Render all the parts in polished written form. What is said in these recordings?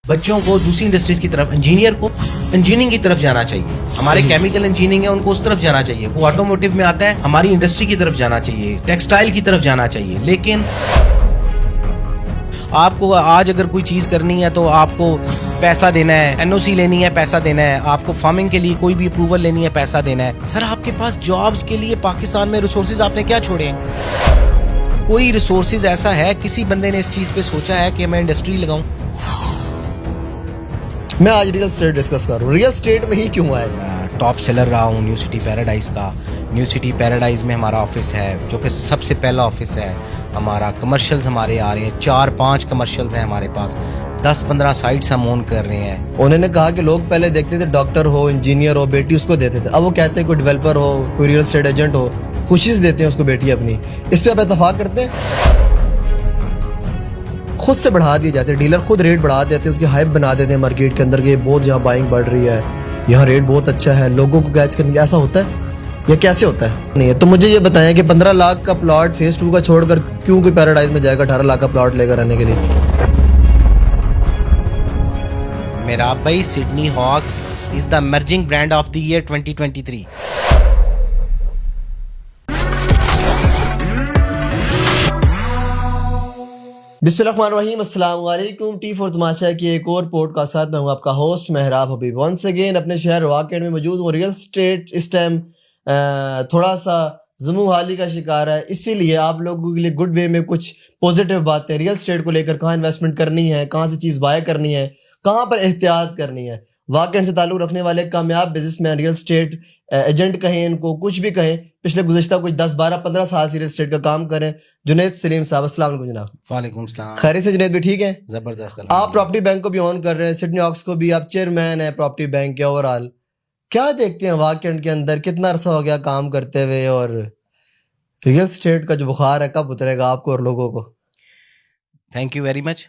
बच्चों को दूसरी इंडस्ट्रीज की तरफ, इंजीनियर को इंजीनियरिंग की तरफ जाना चाहिए। हमारे केमिकल इंजीनियरिंग है, उनको उस तरफ जाना चाहिए। वो ऑटोमोटिव में आता है, हमारी इंडस्ट्री की तरफ जाना चाहिए, टेक्सटाइल की तरफ जाना चाहिए। लेकिन आपको आज अगर कोई चीज़ करनी है तो आपको पैसा देना है, एनओसी लेनी है, पैसा देना है। आपको फार्मिंग के लिए कोई भी अप्रूवल लेनी है, पैसा देना है। सर, आपके पास जॉब्स के लिए पाकिस्तान में रिसोर्सेज आपने क्या छोड़े हैं? कोई रिसोर्सेज ऐसा है, किसी बंदे ने इस चीज़ पे सोचा है कि मैं इंडस्ट्री लगाऊं? मैं आज रियल स्टेट डिस्कस कर रहा हूँ। रियल स्टेट में ही क्यों आए? टॉप सेलर रहा हूँ न्यू सिटी पैराडाइज का। न्यू सिटी पैराडाइज में हमारा ऑफिस है, जो कि सबसे पहला ऑफिस है हमारा। कमर्शियल्स हमारे आ रहे हैं, 4-5 कमर्शियल्स हैं हमारे पास। 10-15 साइट्स हम ओन कर रहे हैं। उन्होंने कहा कि लोग पहले देखते थे डॉक्टर हो, इंजीनियर हो, बेटी उसको देते थे। अब वो कहते हैं कोई डेवलपर हो, कोई रियल स्टेट एजेंट हो, खुशी से देते हैं उसको बेटी अपनी। इस पे आप इत्तेफाक करते हैं? खुद से बढ़ा दिए जाते हैं, डीलर खुद रेट बढ़ा देते हैं, उसकी हाइप बना देते हैं मार्केट के अंदर कि बहुत यहाँ बाइंग बढ़ रही है, यहाँ रेट बहुत अच्छा है, लोगों को कैच करने। ऐसा होता है या कैसे होता है? नहीं है तो मुझे ये बताएं कि 15 लाख का प्लॉट फेज 2 का छोड़कर क्यों कोई पैराडाइज में जाएगा 18 लाख का प्लॉट लेकर रहने के लिए? मेरा भाई Sydney Hawks is the emerging brand of the year 2023। बिस्मिल्लाहिर्रहमानिर्रहीम, अस्सलाम वालेकुम। T4 तमाशा की एक और पॉडकास्ट साथ में हूँ आपका होस्ट मेहराब हबीब। वंस अगेन अपने शहर वाकेड में मौजूद हूँ। रियल स्टेट इस टाइम थोड़ा सा जुनून हाली का शिकार है, इसीलिए आप लोगों के लिए गुड वे में कुछ पॉजिटिव बातें रियल स्टेट को लेकर, कहाँ इन्वेस्टमेंट करनी है, कहाँ से चीज़ बाय करनी है, कहाँ पर एहतियात करनी है। वाकेड से ताल्लुक़ रखने वाले कामयाब बिजनेसमैन, रियल स्टेट एजेंट कहें, इनको कुछ भी कहें, पिछले गुज़श्ता कुछ 10-12-15 साल से रियल स्टेट का काम करें, जुनैद सलीम साहब। अस्सलाम वालेकुम जनाब। वालेकुम सलाम। खैरियत से जुनैद भी ठीक है? जबरदस्त। आप प्रॉपर्टी बैंक को भी ऑन कर रहे हैं, सिडनी हॉक्स को भी, आप चेयरमैन है प्रॉपर्टी बैंक के। ओवरऑल क्या देखते हैं वाकेड के अंदर? कितना अरसा हो गया काम करते हुए, और रियल स्टेट का जो बुखार है कब उतरेगा आपको और लोगों को? Thank you very much.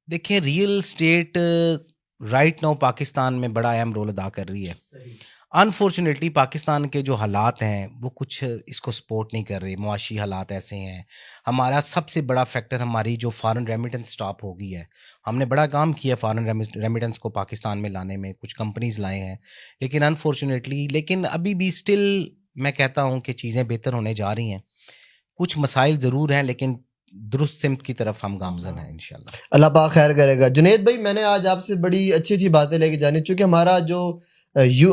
देखिए, real estate right now Pakistan में बड़ा अहम रोल अदा कर रही है। अनफॉर्चुनेटली पाकिस्तान के जो हालात हैं वो कुछ इसको सपोर्ट नहीं कर रहे। मुआशी हालात ऐसे हैं। हमारा सबसे बड़ा फैक्टर हमारी जो फॉरेन रेमिटेंस स्टॉप हो गई है। हमने बड़ा काम किया फॉरेन रेमिटेंस को पाकिस्तान में लाने में, कुछ कंपनीज लाए हैं, लेकिन अनफॉर्चुनेटली, लेकिन अभी भी स्टिल मैं कहता हूँ कि चीज़ें बेहतर होने जा रही हैं। कुछ मसाइल ज़रूर हैं, लेकिन दुरुस्त सिमत की तरफ हम गामज़न हैं इंशाल्लाह। अल्लाह पाक खैर करेगा। जुनैद भाई, मैंने आज आपसे बड़ी अच्छी अच्छी बातें लेके जानी, चूँकि हमारा जो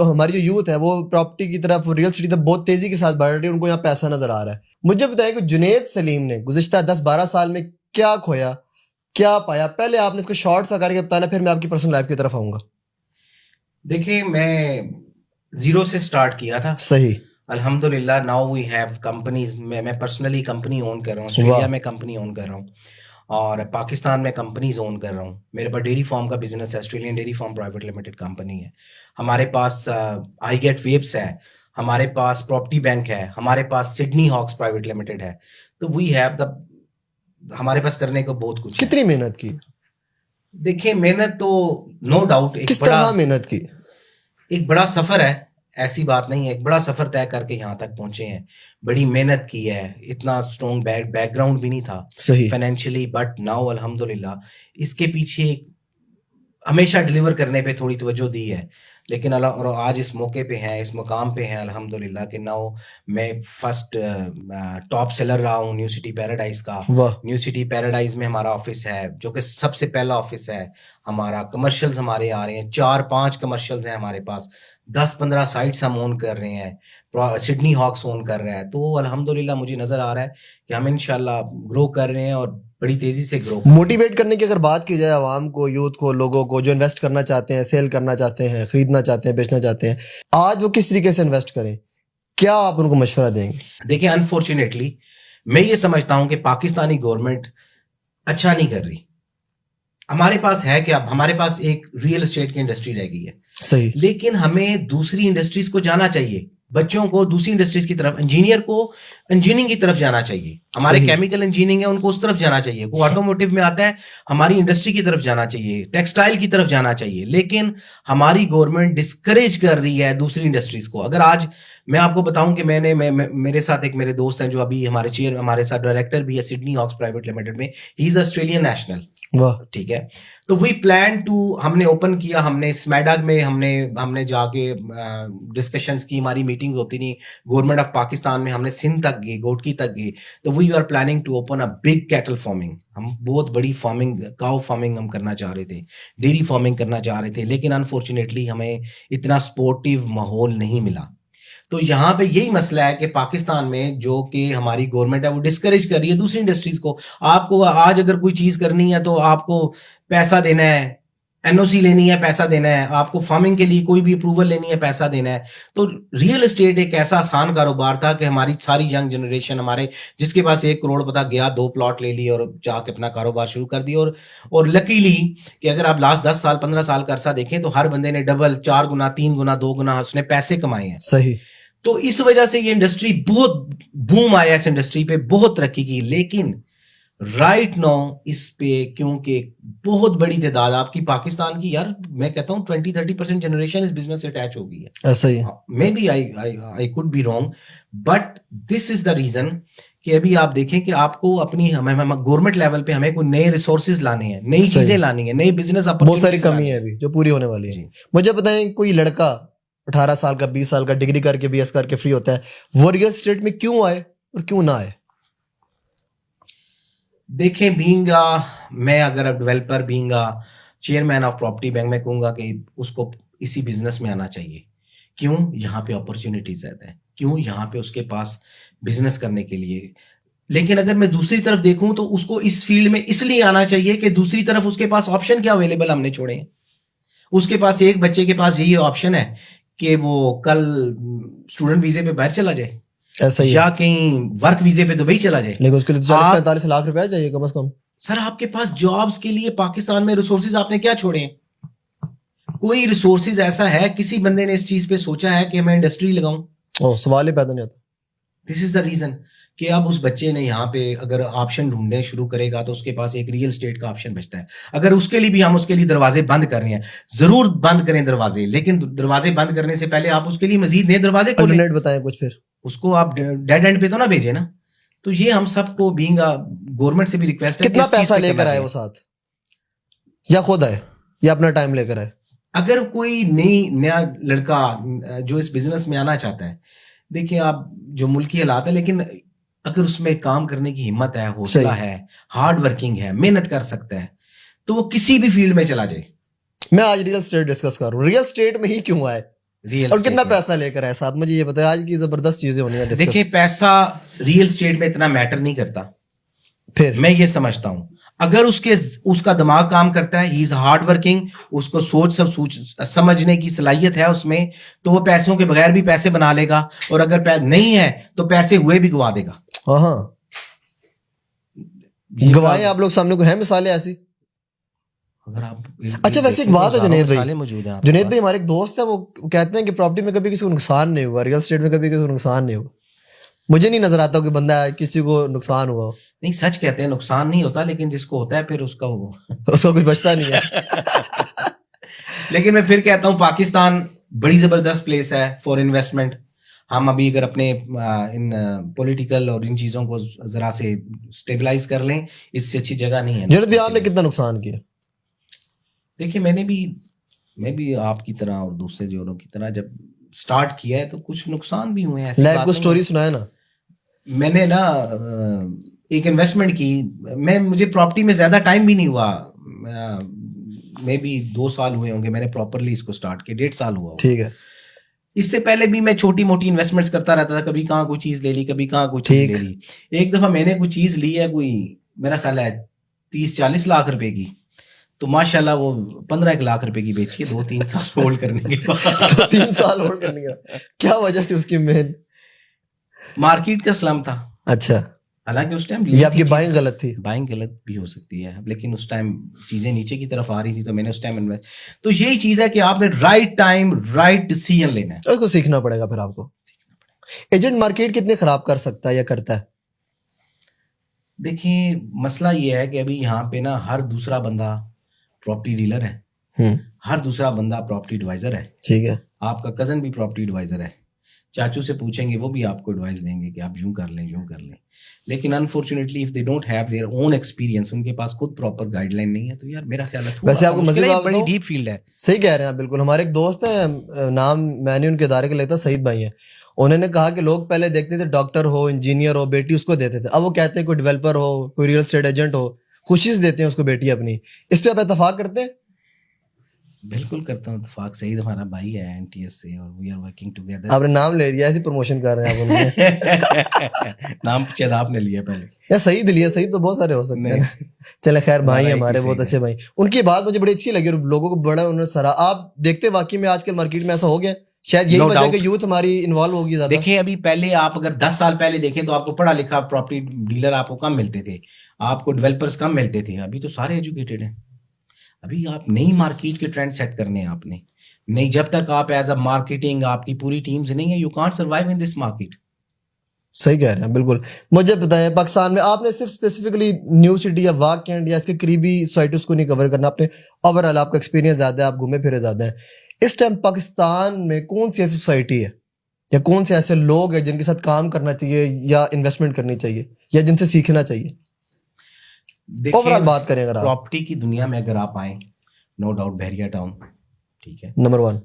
हमारी जो यूथ है वो प्रॉपर्टी की तरफ, रियल स्टेट की तरफ बहुत तेज़ी के साथ बढ़ रही है, उनको यहाँ पैसा नज़र आ रहा है। मुझे बताइए कि जुनैद सलीम ने गुज़श्ता 10-12 साल में क्या खोया, क्या पाया? पहले आपने इसको शॉर्ट सा करके बताना, फिर मैं आपकी पर्सनल लाइफ की तरफ आऊँगा। देखिए, मैं ज़ीरो से स्टार्ट किया था। सही। अल्हम्दुलिल्लाह नाउ वी हैव कंपनीज। मैं पर्सनली कंपनी ओन कर रहा हूँ, ऑस्ट्रेलिया में कंपनी ओन कर रहा हूँ, और पाकिस्तान में कंपनीज ओन कर रहा हूँ। मेरे पास डेयरी फार्म का बिजनेस है, Australian dairy farm private limited company है। हमारे पास आई गेट वेब्स है, हमारे पास प्रॉपर्टी बैंक है, हमारे पास सिडनी हॉक्स प्राइवेट लिमिटेड है। तो वी हैव द, हमारे पास करने को बहुत कुछ है। कितनी मेहनत की? देखिए, मेहनत तो नो डाउट, किस तरह मेहनत की? एक बड़ा सफ़र है, ऐसी बात नहीं है। एक बड़ा सफ़र तय करके यहाँ तक पहुँचे हैं, बड़ी मेहनत की है। इतना स्ट्रॉन्ग बैकग्राउंड भी नहीं था सही फाइनेंशियली, बट नाउ अल्हम्दुलिल्लाह इसके पीछे हमेशा डिलीवर करने पे थोड़ी तवज्जो दी है। लेकिन अल्लाह, और आज इस मौके पे हैं, इस मुकाम पे हैं अल्हम्दुलिल्लाह कि नाउ मैं फर्स्ट टॉप सेलर रहा हूँ न्यू सिटी पैराडाइज का। न्यू सिटी पैराडाइज में हमारा ऑफिस है, जो कि सबसे पहला ऑफिस है हमारा। कमर्शियल्स हमारे आ रहे हैं, 4-5 कमर्शियल्स हैं हमारे पास। 10-15 साइट्स हम ओन कर रहे हैं, सिडनी हॉक्स ओन कर रहे हैं। तो अल्हम्दुलिल्लाह मुझे नज़र आ रहा है कि हम इंशाल्लाह ग्रो कर रहे हैं, और बड़ी तेजी से ग्रो। मोटिवेट करने की अगर बात की जाए आवाम को, यूथ को, लोगों को जो इन्वेस्ट करना चाहते हैं, सेल करना चाहते हैं, खरीदना चाहते हैं, बेचना चाहते हैं, आज वो किस तरीके से इन्वेस्ट करें, क्या आप उनको मशवरा देंगे? देखिए, अनफॉर्चुनेटली मैं ये समझता हूं कि पाकिस्तानी गवर्नमेंट अच्छा नहीं कर रही। हमारे पास है कि अब हमारे पास एक रियल एस्टेट की इंडस्ट्री रह गई है, सही, लेकिन हमें दूसरी इंडस्ट्रीज को जाना चाहिए। बच्चों को दूसरी इंडस्ट्रीज की तरफ, इंजीनियर को इंजीनियरिंग की तरफ जाना चाहिए। हमारे केमिकल इंजीनियरिंग है, उनको उस तरफ जाना चाहिए। वो ऑटोमोटिव में आता है, हमारी इंडस्ट्री की तरफ जाना चाहिए, टेक्सटाइल की तरफ जाना चाहिए। लेकिन हमारी गवर्नमेंट डिस्करेज कर रही है दूसरी इंडस्ट्रीज को। अगर आज मैं आपको बताऊं कि मेरे साथ एक मेरे दोस्त हैं जो अभी हमारे साथ डायरेक्टर भी है सिडनी हॉक्स प्राइवेट लिमिटेड में। ही इज ऑस्ट्रेलियन नेशनल, वाह, ठीक है। तो वी प्लान टू, हमने ओपन किया, हमने स्मैडा में हमने जाके डिस्कशंस की, हमारी मीटिंग होती नहीं, गवर्नमेंट ऑफ पाकिस्तान में हमने सिंध तक गए, गोटकी तक गए। तो we are planning to open a big cattle farming, हम बहुत बड़ी फार्मिंग, काउ फार्मिंग हम करना चाह रहे थे, डेयरी फार्मिंग करना चाह रहे थे, लेकिन अनफॉर्चुनेटली हमें इतना सपोर्टिव माहौल नहीं मिला। तो यहाँ पे यही मसला है कि पाकिस्तान में जो कि हमारी गवर्नमेंट है वो डिस्करेज कर रही है दूसरी इंडस्ट्रीज को। आपको आज अगर कोई चीज करनी है तो आपको पैसा देना है, एनओसी लेनी है, पैसा देना है, आपको फार्मिंग के लिए कोई भी अप्रूवल लेनी है, पैसा देना है। तो रियल एस्टेट एक ऐसा आसान कारोबार था कि हमारी सारी यंग जनरेशन, हमारे जिसके पास 1 करोड़ पता गया, 2 प्लॉट ले लिए और जाके अपना कारोबार शुरू कर दिया। और लकीली कि अगर आप लास्ट 10 साल 15 साल का अरसा देखें तो हर बंदे ने डबल, 4 गुना, 3 गुना, 2 गुना उसने पैसे कमाए हैं। सही। तो इस वजह से ये इंडस्ट्री बहुत बूम आया, इस इंडस्ट्री पे बहुत तरक्की की। लेकिन राइट नाउ इस पे क्योंकि बहुत बड़ी तादाद आपकी पाकिस्तान की, यार मैं कहता हूँ 20-30% जनरेशन इस बिजनेस से अटैच हो गई है। ऐसा ही है। Maybe I could be wrong, but this is the reason कि अभी आप देखें कि आपको अपनी गवर्नमेंट लेवल पे हमें कोई नए रिसोर्सेज लाने हैं, नई चीजें लानी है, नई बिजनेस बहुत सारी कमी है अभी जो पूरी होने वाली है। मुझे बताएं, कोई लड़का 18 साल का, 20 साल का, डिग्री करके, बीएस करके फ्री होता है, वो रियल एस्टेट में क्यों आए और क्यों ना आए? देखें, मैं अगर developer, chairman of property bank, मैं कहूंगा कि उसको इसी बिजनेस में आना चाहिए। क्यों? यहाँ पे अपॉर्चुनिटी ज्यादा है। क्यों? यहाँ पे उसके पास बिजनेस करने के लिए। लेकिन अगर मैं दूसरी तरफ देखूं तो उसको इस फील्ड में इसलिए आना चाहिए कि दूसरी तरफ उसके पास ऑप्शन क्या अवेलेबल हमने छोड़े हैं। उसके पास, एक बच्चे के पास यही ऑप्शन है कि वो कल स्टूडेंट वीजे पे बाहर चला जाए, ऐसा ही या कहीं वर्क वीजे पे दुबई चला जाए। लेकिन उसके लिए 40-45 लाख रुपया चाहिए कम से कम। सर, आपके पास जॉब्स के लिए पाकिस्तान में रिसोर्सेज आपने क्या छोड़े हैं? कोई रिसोर्सेज ऐसा है, किसी बंदे ने इस चीज पे सोचा है कि मैं इंडस्ट्री लगाऊं? सवाल ही पैदा नहीं होता। दिस इज द रीजन कि अब उस बच्चे ने यहाँ पे अगर ऑप्शन ढूंढने शुरू करेगा तो उसके पास एक रियल एस्टेट का ऑप्शन बचता है। अगर उसके लिए भी हम उसके लिए दरवाजे बंद कर रहे हैं, जरूर बंद करें दरवाजे, लेकिन दरवाजे बंद करने से पहले आप उसके लिए मजीद नए दरवाजे खोलें। बताएं कुछ, फिर उसको आप डेड एंड पे तो ना भेजे ना। तो ये हम सबको बीइंग गवर्नमेंट से भी रिक्वेस्ट है। कितना पैसा लेकर आए वो साथ, या खुद आए, या अपना टाइम लेकर आए? अगर कोई नया लड़का जो इस बिजनेस में आना चाहता है, देखिए आप, जो मुल्की हालात है, लेकिन अगर उसमें काम करने की हिम्मत है, हौसला है, हार्ड वर्किंग है, मेहनत कर सकता है, तो वो किसी भी फील्ड में चला जाए। मैं आज रियल एस्टेट डिस्कस कर रहा हूँ, रियल एस्टेट में ही क्यों आए और कितना पैसा लेकर आए साथ, मुझे ये बताया। आज की जबरदस्त चीजें होनी है। देखिए, पैसा रियल एस्टेट में इतना मैटर नहीं करता। फिर मैं ये समझता हूं, अगर उसका दिमाग काम करता है, ही इज हार्ड वर्किंग, उसको सोच समझने की सलाहियत है उसमें, तो वो पैसों के बगैर भी पैसे बना लेगा। और अगर नहीं है तो पैसे हुए भी गवा देगा। हाँ, गवाए आप लोग सामने को है मिसालें ऐसी? अगर आप अच्छा, वैसे एक बात है जुनेद भाई, मौजूद है। जुनेद भाई हमारे एक दोस्त है, वो कहते हैं कि प्रॉपर्टी में कभी किसी को नुकसान नहीं हुआ, रियल एस्टेट में कभी किसी को नुकसान नहीं हुआ। मुझे नहीं नजर आता कि बंदा किसी को नुकसान हुआ। नहीं, सच कहते हैं, नुकसान नहीं होता, लेकिन जिसको होता है फिर उसका कुछ बचता नहीं है। लेकिन मैं फिर कहता हूँ, पाकिस्तान बड़ी जबरदस्त प्लेस है फॉर इन्वेस्टमेंट। हम अभी अगर अपने इन पॉलिटिकल और इन चीजों को जरा से स्टेबलाइज कर लें, इससे अच्छी जगह नहीं है। जुनेद भाई, आपने कितना नुकसान किया? देखिए, मैं भी आपकी तरह और दूसरे जोरों की तरह जब स्टार्ट किया है तो कुछ नुकसान भी हुए हैं। लाइफ को स्टोरी सुनाए ना। मैंने ना एक इन्वेस्टमेंट की, मुझे प्रॉपर्टी में ज्यादा टाइम भी नहीं हुआ, मे बी 2 साल हुए होंगे मैंने प्रॉपरली इसको स्टार्ट किया, 1.5 साल हुआ। ठीक है। इससे पहले भी मैं छोटी मोटी इन्वेस्टमेंट्स करता रहता था, कभी कहाँ कोई चीज ले ली, कभी कहाँ कोई चीज ले ली। एक दफा मैंने कोई चीज ली है, कोई मेरा ख्याल है 30-40 लाख रुपए की, तो माशाल्लाह वो 15 लाख रुपए की बेची है 2-3 साल होल्ड करने के बाद। 3 साल होल्ड करने के, क्या वजह थी उसकी? मेन मार्केट का स्लम था। अच्छा, हालांकि उस टाइम ये आपकी बाइंग गलत थी। बाइंग गलत भी हो सकती है, लेकिन उस टाइम चीजें नीचे की तरफ आ रही थी, तो मैंने उस टाइम इन्वेस्ट। तो यही चीज है कि आपने राइट टाइम राइट डिसीजन लेना है, उसको सीखना पड़ेगा। फिर आपको एजेंट मार्केट कितने खराब कर सकता है या करता है? देखिए, मसला ये है कि अभी यहाँ पे ना हर दूसरा बंदा प्रॉपर्टी डीलर है, हर दूसरा बंदा प्रॉपर्टी एडवाइजर है। ठीक है। आपका कजन भी प्रॉपर्टी एडवाइजर है। चाचू से पूछेंगे, वो भी आपको एडवाइस देंगे कि आप यूं कर लें, यूं कर लें। लेकिन unfortunately if they don't have their own experience, उनके पास खुद प्रॉपर गाइडलाइन नहीं है, तो यार मेरा ख्याल है थोड़ा वैसे सा आपको मुश्किल मज़े है, बात बड़ी बताऊं, डीप फील्ड है। सही कह रहे हैं आप बिल्कुल। हमारे एक दोस्त हैं, नाम मैंने उनके इदारे का लेता, सईद भाई हैं। उन्होंने कहा कि लोग पहले देखते थे डॉक्टर हो, इंजीनियर हो, बेटी उसको देते थे। अब वो कहते हैं कोई डेवलपर हो, कोई रियल एस्टेट एजेंट हो, खुशी से देते हैं उसको बेटी अपनी। इस पे आप इतफाक करते हैं? बिल्कुल करता हूँ इत्तेफाक, सईद हमारा भाई है एनटीएस से और वी आर वर्किंग टुगेदर। आपने नाम ले लिया, ऐसी प्रमोशन कर रहे हैं आप उनमें। नाम शायद आपने लिया पहले। या सईद लिया, सईद तो बहुत सारे हो सकते हैं नहीं, ना। चले खैर, भाई हमारा एक ही हमारे बहुत सईद अच्छे है। भाई। उनकी बात मुझे बड़ी अच्छी लगी और लोगों को बड़ा उन्होंने सराहा। आप देखते वाकई में आजकल मार्केट में ऐसा हो गया, शायद यही नो वजह है डाउट। कि यूथ हमारी इन्वॉल्व होगी ज्यादा। देखें अभी पहले आप अगर 10 साल पहले देखें तो आपको पढ़ा लिखा प्रॉपर्टी डीलर आपको कम मिलते थे, आपको डेवलपर्स कम मिलते थे। अभी तो सारे एजुकेटेड हैं। अभी आप नई मार्केट के ट्रेंड सेट करने हैं आपने। नहीं, जब तक आप एज अ मार्केटिंग आपकी पूरी टीम्स नहीं है, you can't survive in this market. सही कह रहे हैं बिल्कुल। मुझे बताएं, पाकिस्तान में आपने सिर्फ स्पेसिफिकली न्यू सिटी या वाक कैंट या इसके करीबी सोसाइटीज को नहीं कवर करना, आपने ओवरऑल आपका एक्सपीरियंस ज्यादा है, आप घूमे फिरे ज्यादा है। इस टाइम पाकिस्तान में कौन सी ऐसी सोसाइटी है या कौन से ऐसे लोग हैं जिनके साथ काम करना चाहिए या इन्वेस्टमेंट करनी चाहिए या जिनसे सीखना चाहिए? ओवरऑल देखिए बात करें अगर आप। प्रॉपर्टी की दुनिया में अगर आप आए, नो डाउट बहरिया टाउन, ठीक है, नंबर 1।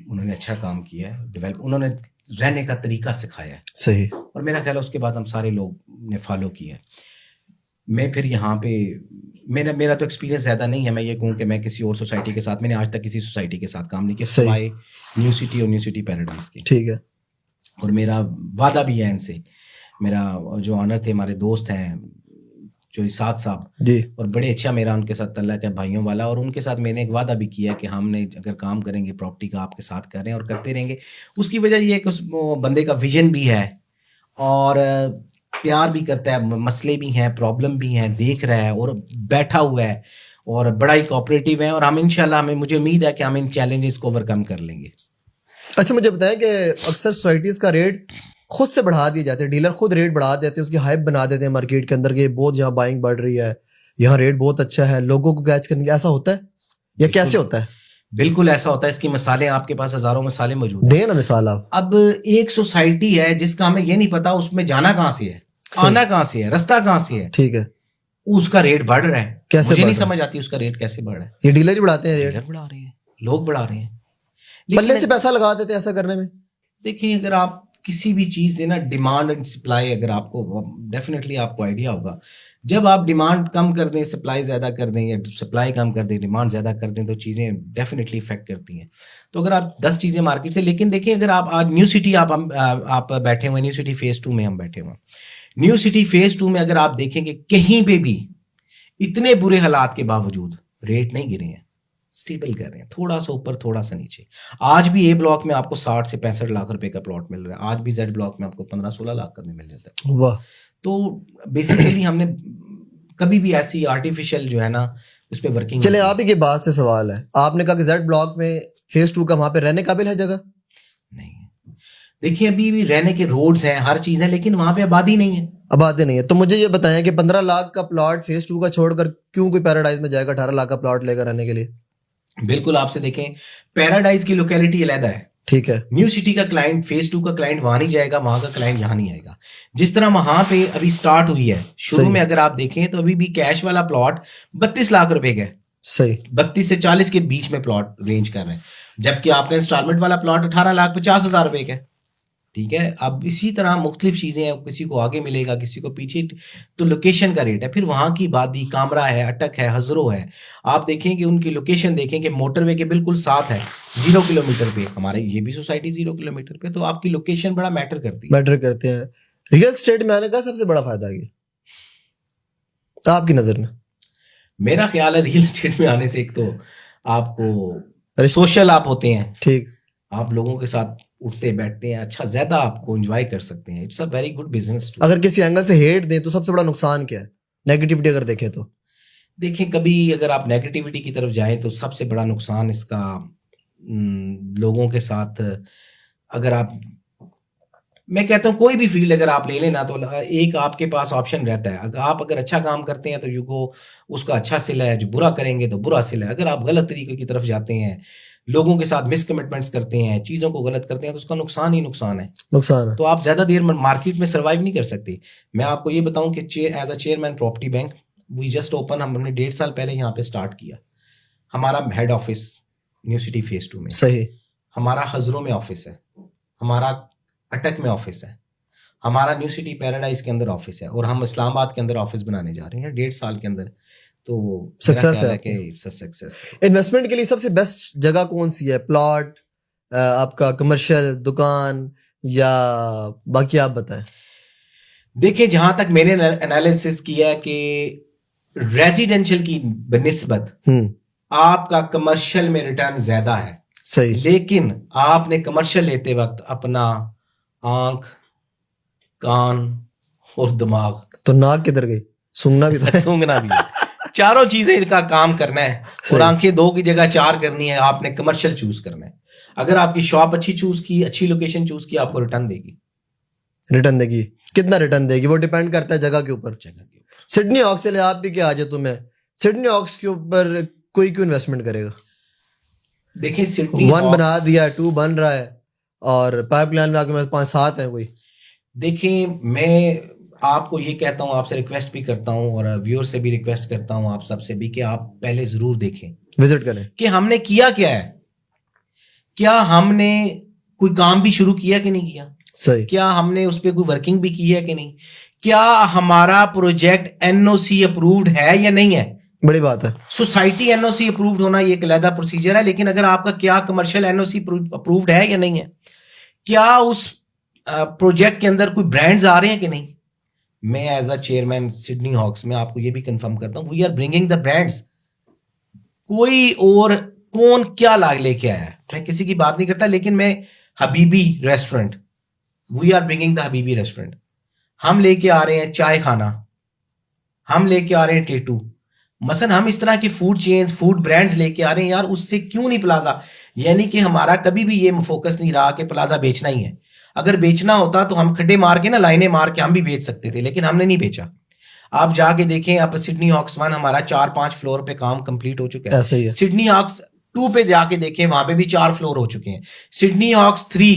उन्होंने अच्छा काम किया है, डेवलप, उन्होंने रहने का तरीका सिखाया है, सही। और मेरा ख्याल है उसके बाद हम सारे लोग ने फॉलो किया है। मैं फिर यहाँ पे मेरा तो एक्सपीरियंस ज़्यादा नहीं है, मैं ये कहूँ कि मैं किसी और सोसाइटी के साथ, मैंने आज तक किसी सोसाइटी के साथ काम नहीं किया सही। सिवाय न्यू सिटी और न्यू सिटी पैराडाइज के। ठीक है। और मेरा वादा भी है इनसे, मेरा जो ऑनर थे, हमारे दोस्त हैं जो इसाद साहब जी। और बड़े अच्छा मेरा उनके साथ तल्लक है भाइयों वाला, और उनके साथ मैंने एक वादा भी किया कि हमने अगर काम करेंगे प्रॉपर्टी का आपके साथ कर रहे हैं और करते रहेंगे। उसकी वजह ये है कि उस बंदे का विजन भी है और प्यार भी करता है, मसले भी हैं, प्रॉब्लम भी हैं, देख रहा है और बैठा हुआ है और बड़ा ही कोऑपरेटिव है, और हम इंशाल्लाह, हमें मुझे उम्मीद है कि हम इन चैलेंजेस को ओवरकम कर लेंगे। अच्छा, मुझे बताएं कि अक्सर सोसाइटीज का रेट खुद से बढ़ा दिए जाते हैं, डीलर खुद रेट बढ़ा देते हैं, उसकी हाइप बना देते हैं मार्केट के अंदर कि बहुत यहाँ बाइंग बढ़ रही है, यहाँ रेट बहुत अच्छा है, लोगों को कैच करने। ऐसा होता है या कैसे होता है? बिल्कुल ऐसा होता है। इसकी मिसालें आपके पास हजारों मिसालें मौजूद हैं। दें ना मिसाल आप। अब एक सोसाइटी है जिसका हमें ये नहीं पता उसमें जाना कहाँ से है, आना कहाँ से है, रास्ता कहाँ से है, ठीक है, उसका रेट बढ़ रहा है। कैसे मुझे बढ़ नहीं रहा है? समझ आती उसका रेट कैसे बढ़ रहा है। ये डीलर ही बढ़ाते हैं रेट, डीलर बढ़ा रहे हैं, लोग बढ़ा रहे हैं, पल्ले से लेकिन पैसा लगा देते हैं ऐसा करने में। देखिए अगर आप किसी भी चीज से ना डिमांड एंड सप्लाई, अगर आपको डेफिनेटली आपको आइडिया होगा, जब आप डिमांड कम कर दें, सप्लाई ज्यादा कर दें, या सप्लाई कम कर दें, डिमांड ज्यादा कर दें, तो चीजें डेफिनेटली इफेक्ट करती हैं। तो अगर आप 10 चीजें मार्केट से, लेकिन देखिए अगर आप आज न्यू सिटी आप बैठे हुए, न्यू सिटी फेज 2 में हम बैठे हुए, न्यू सिटी फेज 2 में अगर आप देखेंगे कहीं पे भी इतने बुरे हालात के बावजूद रेट नहीं गिरे हैं, स्टेबल कर रहे हैं, थोड़ा सा ऊपर थोड़ा सा नीचे। आज भी ए ब्लॉक में आपको 60 से 65 लाख रुपए का प्लॉट मिल रहा है, आज भी जेड ब्लॉक में आपको 15-16 लाख का भी मिल जाता है। वाह। तो बेसिकली हमने कभी भी ऐसी आर्टिफिशियल जो है ना उस पर वर्किंग। चले, आप ही की बात से सवाल है, आपने कहा कि जेड ब्लॉक में फेज 2 का वहां पे रहने काबिल है जगह? नहीं, देखिए अभी भी रहने के रोड्स हैं, हर चीज है, लेकिन वहां पे आबादी नहीं है। आबादी नहीं है। तो मुझे ये बताएं कि 15 लाख का प्लॉट फेज 2 का छोड़कर क्यों कोई पैराडाइज में जाएगा 18 लाख का प्लॉट लेकर रहने के लिए? बिल्कुल, आपसे देखें, पैराडाइज की लोकेलिटी अलग है, ठीक है। न्यू सिटी का क्लाइंट फेज 2 का क्लाइंट वहां नहीं जाएगा, वहां का क्लाइंट यहाँ नहीं आएगा। जिस तरह वहां पे अभी स्टार्ट हुई है, शुरू में अगर आप देखें तो अभी भी कैश वाला प्लॉट 32 लाख रुपए का है। सही। 32 से 40 के बीच में प्लॉट रेंज कर रहे हैं, जबकि आपका इंस्टॉलमेंट वाला प्लॉट 18,50,000 रुपए का है। ठीक है, अब इसी तरह मुख्तलिफ चीजें हैं, किसी को आगे मिलेगा, किसी को पीछे। तो लोकेशन का रेट है, फिर वहां की आबादी, कामरा है, अटक है, हजरो है। आप देखें कि उनकी लोकेशन देखें कि मोटरवे के बिल्कुल साथ है, 0 किलोमीटर पे। हमारे ये भी सोसाइटी 0 किलोमीटर पे, तो आपकी लोकेशन बड़ा मैटर करती है। मैटर करते हैं। रियल स्टेट में आने का सबसे बड़ा फायदा क्या आपकी नजर में? मेरा ख्याल है रियल स्टेट में आने से एक तो आपको सोशल आप होते हैं, ठीक, आप लोगों के साथ उठते बैठते हैं, अच्छा ज्यादा आपको एंजॉय कर सकते हैं। It's a very good business. अगर किसी एंगल से हेट दें तो सबसे बड़ा नुकसान क्या है, नेगेटिविटी अगर देखें तो? देखिए कभी अगर आप नेगेटिविटी की तरफ जाएं तो सबसे बड़ा नुकसान इसका लोगों के साथ, अगर आप मैं कहता हूँ कोई भी फील्ड अगर आप ले लेना तो एक आपके पास ऑप्शन रहता है। अगर अच्छा काम करते हैं तो यू गो, उसका अच्छा सिला है, जो बुरा करेंगे तो बुरा सिला है। अगर आप गलत तरीके की तरफ जाते हैं, लोगों के साथ मिसकमिटमेंट्स करते हैं, चीज़ों को गलत करते हैं, तो उसका नुकसान ही नुकसान है। नुकसान है। तो आप ज़्यादा देर मार्केट में सर्वाइव नहीं कर सकते। मैं आपको ये बताऊं कि as a chairman property bank we just open, हमने 1.5 साल पहले यहाँ पे स्टार्ट किया। हमारा head office new city phase 2 में, सही। हमारा हजरों में ऑफिस है, हमारा अटक में ऑफिस है, हमारा न्यू सिटी पैराडाइज के अंदर ऑफिस है, और हम इस्लामाबाद के अंदर ऑफिस बनाने जा रहे हैं 1.5 साल के अंदर। तो सक्सेस है कि सक्सेस। इन्वेस्टमेंट के लिए सबसे बेस्ट जगह कौन सी है? प्लॉट, आपका कमर्शियल, दुकान, या बाकी आप बताएं। देखिए, जहां तक मैंने एनालिसिस किया कि रेजिडेंशियल की बनिस्बत आपका कमर्शियल में रिटर्न ज्यादा है। सही। लेकिन आपने कमर्शियल लेते वक्त अपना आंख, कान और दिमाग, तो नाक किधर गई? सूंघना भी तो सूंघना भी है। चारों चीजें का काम करना है, और आंखें 2 की जगह 4 करनी है। आपने कमर्शियल चूज करना है। अगर आपकी शॉप अच्छी चूज की, अच्छी लोकेशन चूज की, आपको रिटर्न देगी। रिटर्न देगी? कितना रिटर्न देगी वो डिपेंड करता है जगह के ऊपर। सिडनी हॉक्स से ले आप भी क्या आज तुम्हें सिडनी हॉक्स के ऊपर कोई क्यों इन्वेस्टमेंट करेगा? देखिए, सिडनी 1 बना दिया, 2 बन रहा है, और पाइपलाइन में आके 5-7 है कोई। देखिए, मैं आपको ये कहता हूँ, आपसे रिक्वेस्ट भी करता हूँ और व्यूअर से भी रिक्वेस्ट करता हूँ, आप सबसे भी, कि आप पहले जरूर देखें, विजिट करें कि हमने किया क्या है। क्या हमने कोई काम भी शुरू किया कि नहीं किया? सही। क्या हमने उस पर कोई वर्किंग भी की है कि नहीं? क्या हमारा प्रोजेक्ट एनओसी अप्रूव्ड है या नहीं है? बड़ी बात है। सोसाइटी एनओसी अप्रूव्ड होना ये एक अलग प्रोसीजर है, लेकिन अगर आपका क्या कमर्शियल एनओसी अप्रूव्ड है या नहीं है? क्या उस प्रोजेक्ट के अंदर कोई ब्रांड्स आ रहे हैं कि नहीं? मैं as a chairman Sydney Hawks में आपको ये भी कंफर्म करता हूं, we are bringing the brands. कोई और कौन क्या लाग लेके आया है, मैं किसी की बात नहीं करता, लेकिन मैं Habibi restaurant, we are bringing the Habibi restaurant. हम लेके आ रहे हैं चाय खाना, हम लेके आ रहे हैं टेटू। मसलन हम इस तरह के फूड चेन्स, फूड ब्रांड्स लेके आ रहे हैं यार, उससे क्यों नहीं प्लाजा? यानी कि हमारा कभी भी ये फोकस नहीं रहा कि प्लाजा बेचना ही है। अगर बेचना होता तो हम खड्डे मार के ना, लाइनें मार के हम भी बेच सकते थे, लेकिन हमने नहीं बेचा। आप जाके देखें, अब सिडनी हॉक्स 1 हमारा 4-5 फ्लोर पे काम कंप्लीट हो चुका है। ऐसा ही है। सिडनी हॉक्स 2 पे जाके देखें, वहां पे भी 4 फ्लोर हो चुके हैं। सिडनी हॉक्स 3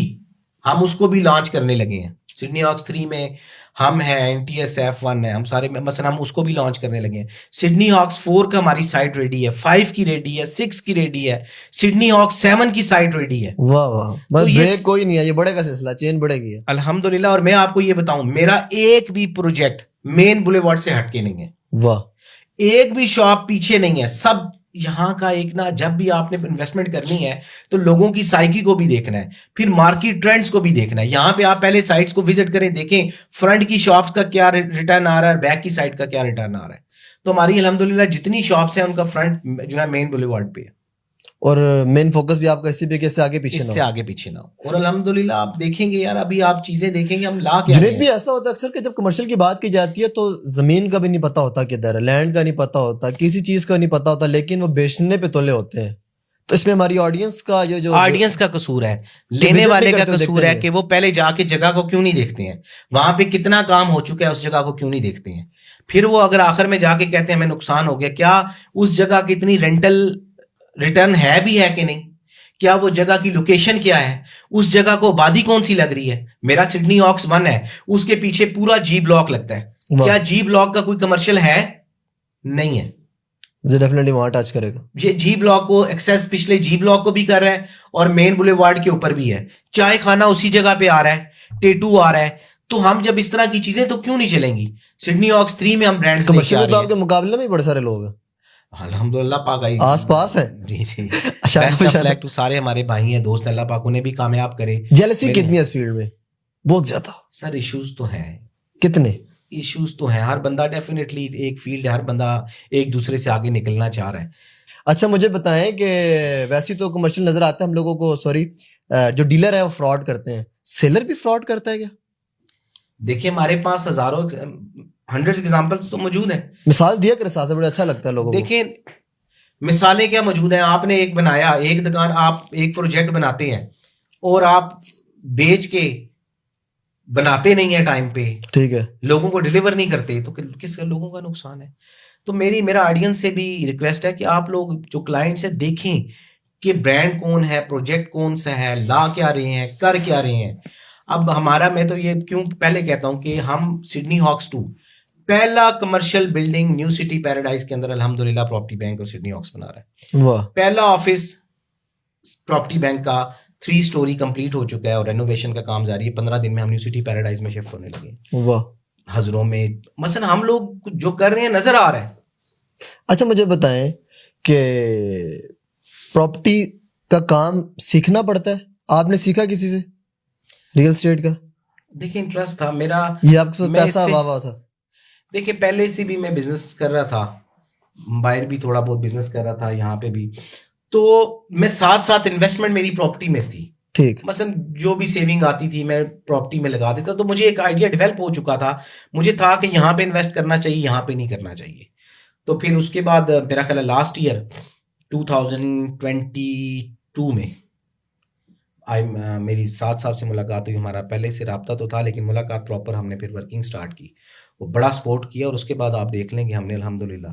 हम उसको भी लॉन्च करने लगे हैं। सिडनी हॉक्स 3 में हम हैं, NTS F1 है, हम सारे मसलन हम उसको भी लॉन्च करने लगे हैं। सिडनी हॉक्स 4 का हमारी साइट रेडी है, 5 की रेडी है, 6 की रेडी है, सिडनी हॉक्स 7 की साइट रेडी है। वाह वाह, बस ब्रेक कोई नहीं है, ये बढ़ेगा सिलसिला, चेन बढ़ेगी अल्हम्दुलिल्लाह। और मैं आपको ये बताऊं, मेरा एक भी प्रोजेक्ट मेन बुलेवार्ड से हटके नहीं है। वाह। एक भी शॉप पीछे नहीं है। सब यहाँ का एक ना, जब भी आपने इन्वेस्टमेंट करनी है तो लोगों की साइकी को भी देखना है, फिर मार्केट ट्रेंड्स को भी देखना है। यहाँ पे आप पहले साइट्स को विजिट करें, देखें फ्रंट की शॉप्स का क्या रिटर्न आ रहा है, बैक की साइड का क्या रिटर्न आ रहा है। तो हमारी अल्हम्दुलिल्लाह जितनी शॉप्स हैं उनका फ्रंट जो है मेन बुलेवार्ड पे है, और मेन फोकस भी आपका इसी पे कि इससे आगे पीछे इससे आगे पीछे ना हो। और अल्हम्दुलिल्लाह आप देखेंगे यार, अभी आप चीजें देखेंगे हम ला के जुनैद भी ऐसा होता है अक्सर कि जब कमर्शियल की बात की जाती है तो जमीन का भी नहीं पता होता किधर है, लैंड का नहीं पता होता, किसी चीज का नहीं पता होता, लेकिन वो बेचने पे तोले होते हैं। तो इसमें हमारी ऑडियंस का जो ऑडियंस का कसूर है, लेने वाले का कसूर है कि वो पहले जाके जगह को क्यों नहीं देखते हैं, वहां पे कितना काम हो चुका है उस जगह को क्यों नहीं देखते हैं। फिर वो अगर आखिर में जाके कहते हैं हमें नुकसान हो गया, क्या उस जगह की इतनी रेंटल रिटर्न है भी है कि नहीं? क्या वो जगह की लोकेशन क्या है, उस जगह को आबादी कौन सी लग रही है? मेरा सिडनी हॉक्स 1 है, उसके पीछे पूरा जी ब्लॉक लगता है। क्या जी ब्लॉक का कोई कमर्शियल है? नहीं है। जो डेफिनेटली वहां टच करेगा। ये जी ब्लॉक को एक्सेस पिछले जी ब्लॉक को भी कर रहा है और मेन बुलेवार्ड के ऊपर भी है। चाय खाना उसी जगह पे आ रहा है, टेटू आ रहा है। तो हम जब इस तरह की चीजें तो क्यों नहीं चलेंगी? सिडनी हॉक्स 3 में हम ब्रांड्स कमर्शियल तो आपके मुकाबले में बड़े सारे लोग हैं, अल्हम्दुलिल्लाह पाक आई आस पास है। जी जी। बेस्ट ऑफ लक टू सारे हमारे भाई हैं, दोस्त, अल्लाह पाक उन्हें भी कामयाब करे। जेलसी कितनी है इस फील्ड में? बहुत ज्यादा सर। इश्यूज तो हैं। कितने इश्यूज तो हैं, हर बंदा डेफिनेटली, एक फील्ड है, हर बंदा एक दूसरे से आगे निकलना चाह रहा है। अच्छा मुझे बताएं कि वैसे तो कमर्शियल नजर आता है हम लोगों को, सॉरी, जो डीलर है वो फ्रॉड करते हैं, सेलर भी फ्रॉड करता है क्या? देखिए, हमारे पास हजारों, हंड्रेड्स एग्जांपल्स तो मौजूद हैं। मिसाल दिया कर, साथ बड़ा अच्छा लगता है लोगों को। देखिए, मिसालें क्या मौजूद हैं। आपने एक बनाया, एक दुकान, आप एक प्रोजेक्ट बनाते हैं और आप बेच के बनाते नहीं है टाइम पे, ठीक है, लोगों को डिलीवर नहीं करते, तो किस लोगों का नुकसान है। तो मेरा ऑडियंस से भी रिक्वेस्ट है कि आप लोग जो क्लाइंट्स है देखें कि ब्रांड कौन है, प्रोजेक्ट कौन सा है, ला क्या रहे हैं, कर क्या रहे हैं। अब हमारा, मैं तो ये क्यों पहले कहता हूँ कि हम सिडनी हॉक्स 2 पहला commercial building new city paradise के अंदर अल्हम्दुलिल्लाह प्रॉपर्टी बैंक और सिडनी हॉक्स बना रहा है। वाह, पहला ऑफिस प्रॉपर्टी बैंक का 3 स्टोरी कंप्लीट हो चुका है और रेनोवेशन का काम जारी है। 15 दिन में हम न्यू सिटी पैराडाइज में शिफ्ट होने लगे। वाह। हजरों में मसलन हम लोग जो कर रहे हैं नजर आ रहा है। अच्छा मुझे बताएं कि प्रॉपर्टी का काम सीखना पड़ता है, आपने सीखा किसी से रियल स्टेट का? देखिए इंटरेस्ट था मेरा, ये आपके पास मैं पैसा इससे, वाह था? देखिए पहले से भी मैं बिजनेस कर रहा था, बाहर भी थोड़ा बहुत बिजनेस कर रहा था, यहाँ पे भी। तो मैं साथ साथ इन्वेस्टमेंट मेरी प्रॉपर्टी में थी। ठीक, मसलन जो भी सेविंग आती थी मैं प्रॉपर्टी में लगा देता, तो मुझे एक आइडिया डेवलप हो चुका था। मुझे था कि यहाँ पे इन्वेस्ट करना चाहिए, यहाँ पे नहीं करना चाहिए। तो फिर उसके बाद मेरा ख्याल है लास्ट ईयर 2022 में मेरी 7 साल से मुलाकात हुई। हमारा पहले से रब्ता तो था, लेकिन मुलाकात प्रॉपर हमने फिर वर्किंग स्टार्ट की। वो बड़ा सपोर्ट किया और उसके बाद आप देख लेंगे हमने अल्हम्दुलिल्लाह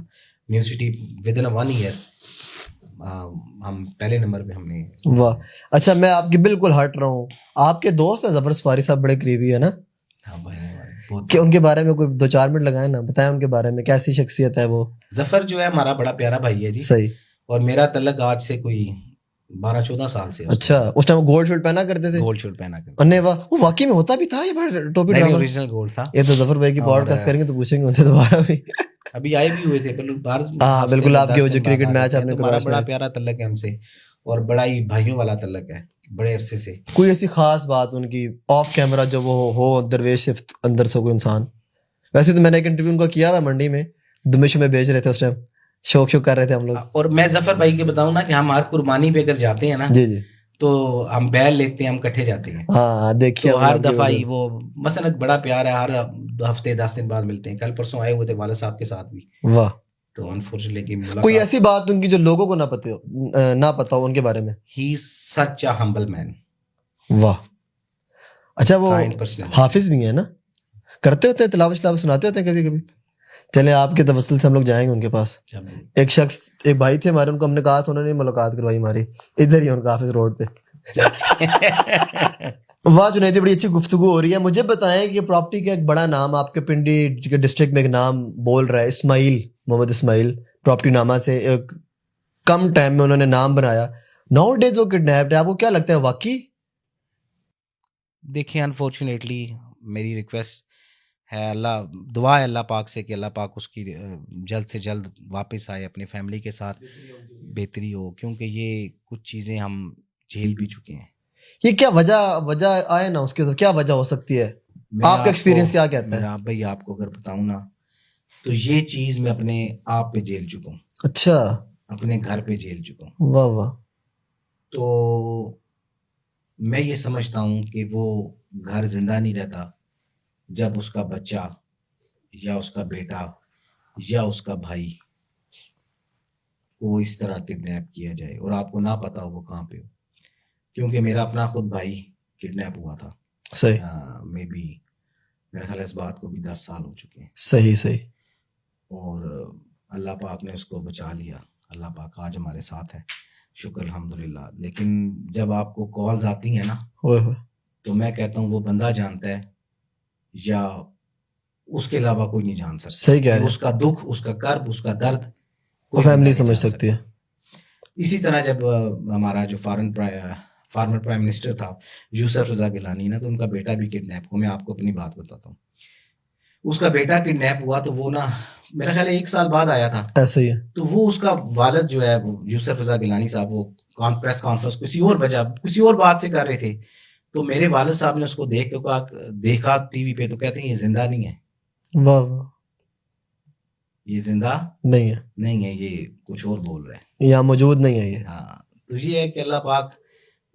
new city with in 1 year हम पहले नंबर पे हमने। वाह। अच्छा मैं आपकी बिल्कुल हट रहा हूँ, आपके दोस्त हैं जफर सफारी साहब, बड़े करीबी है ना? हाँ भाई हमारे बहुत। कि उनके बारे में कोई 2-4 मिनट लगाए ना, बताएं उनके बारे में, कैसी शख्सियत है वो? जफर जो है हमारा बड़ा प्यारा भाई है जी। सही। और मेरा तल्लक आज से कोई 12-14 साल से। अच्छा, उस टाइम गोल्ड शूट पहना करते थे? गोल्ड शूट पहना कर। अन्ने वाह, वो वाकई में होता भी था ये बड़ा टोपी नहीं, ड्रामा? ओरिजिनल गोल्ड था। ये तो जफर भाई की और पॉडकास्ट करेंगे तो पूछेंगे उनसे दोबारा भी। अभी आए भी हुए थे पहले बाहर। हाँ हफ्ते बिल्कुल, में आपके 10 वो जो दिन बाद क्रिकेट आ मैच जाते हैं। आपने तो हमारा करवाया बड़ा शायद। प्यारा तल्लक है हमसे और बड़ा ही भाइयों वाला तल्लक है बड़े अरसे से। कोई ऐसी खास बात उनकी ऑफ कैमरा जो वो हो दरवेश सिर्फ अंदर से कोई इंसान? वैसे तो मैंने एक इंटरव्यू उनका किया हुआ है मंडी में, दुमिश में बेच रहे थे उस टाइम, शौक कर रहे थे हम लोग। और मैं जफर भाई के बताऊं ना कि हम हर कुर्बानी पे अगर जाते हैं ना, जी जी, तो हम बैल लेते हैं, हम इकट्ठे जाते हैं। हाँ देखिए तो हमने हर आपकी दफा ही वीडियोस। वो मसलन बड़ा प्यार है, हर हफ्ते 10 दिन बाद मिलते हैं। कल परसों आए हुए थे वाले साहब के साथ भी। वाह। तो अनफॉर्चुनेटली कोई मुलाकात। ऐसी बात उनकी जो लोगों को ना पता हो उनके बारे में? He is such a humble man. वाह। अच्छा वो काइंड पर्सनैलिटी। हाफिज भी है ना, करते होते हैं तिलावत शिलावत सुनाते होते हैं कभी कभी? चले आपके तवस्सुल से हम लोग जाएंगे उनके पास। एक शख्स, एक भाई थे हमारे, उनको हमने कहा था, उन्होंने मुलाकात करवाई हमारी, इधर ही उनका हाफिज रोड पे। वाह जुनैदी, बड़ी अच्छी गुफ्तगू हो रही है। मुझे बताएं कि प्रॉपर्टी का एक बड़ा नाम आपके पिंडी के डिस्ट्रिक्ट में एक नाम बोल रहा है, इस्माइल, मोहम्मद इस्माइल, प्रॉपर्टी नामा से एक कम टाइम में उन्होंने नाम बनाया। नाउ डेज वो किडनैप्ड है, आपको क्या लगता है वाकई? देखिए अनफॉर्चुनेटली मेरी रिक्वेस्ट है, अल्लाह दुआ है अल्लाह पाक से कि अल्लाह पाक उसकी जल्द से जल्द वापस आए, अपने फैमिली के साथ बेहतरी हो, क्योंकि ये कुछ चीज़ें हम झेल भी चुके हैं। ये क्या वजह आए ना उसके, तो क्या वजह हो सकती है? आपका एक्सपीरियंस क्या कहता है? मेरा भाई आपको अगर बताऊं ना, तो ये चीज़ मैं अपने आप पे झेल चुका हूँ। अच्छा, अपने घर पे झेल चुका हूँ। वाह वाह। तो मैं ये समझता हूँ कि वो घर जिंदा नहीं रहता जब उसका बच्चा या उसका बेटा या उसका भाई को इस तरह किडनैप किया जाए और आपको ना पता हो वो कहाँ पे हो। क्योंकि मेरा अपना खुद भाई किडनैप हुआ था। सही, मे बी मेरा ख्याल है इस बात को भी 10 साल हो चुके हैं। सही सही। और अल्लाह पाक ने उसको बचा लिया। अल्लाह पाक आज हमारे साथ है, शुक्र अल्हम्दुलिल्लाह। लेकिन जब आपको कॉल्स आती हैं ना, तो मैं कहता हूँ वो बंदा जानता है या उसके अलावा कोई नहीं जान सकता। सही कह रहे हैं। उसका दुख, उसका कर्ब, उसका दर्द वो फैमिली समझ सकती है। इसी तरह जब हमारा जो फार्मर प्राइम मिनिस्टर था यूसुफ रजा गिलानी ना, तो उनका बेटा भी किडनैप हुआ। मैं आपको अपनी बात बताता हूँ, उसका बेटा किडनैप हुआ तो वो ना मेरा ख्याल है 1 साल बाद आया था। ऐसा ही है। तो वो उसका वालिद जो है यूसुफ रजा गिलानी साहब, वो प्रेस कॉन्फ्रेंस किसी और बात से कर रहे थे। तो मेरे वालिद साहब ने उसको देखा टीवी पे, तो कहते हैं ये जिंदा नहीं है। वाह वाह। ये जिंदा नहीं है, नहीं है, ये कुछ और बोल रहे हैं, यहाँ मौजूद नहीं है ये। हाँ। तो ये है कि अल्लाह पाक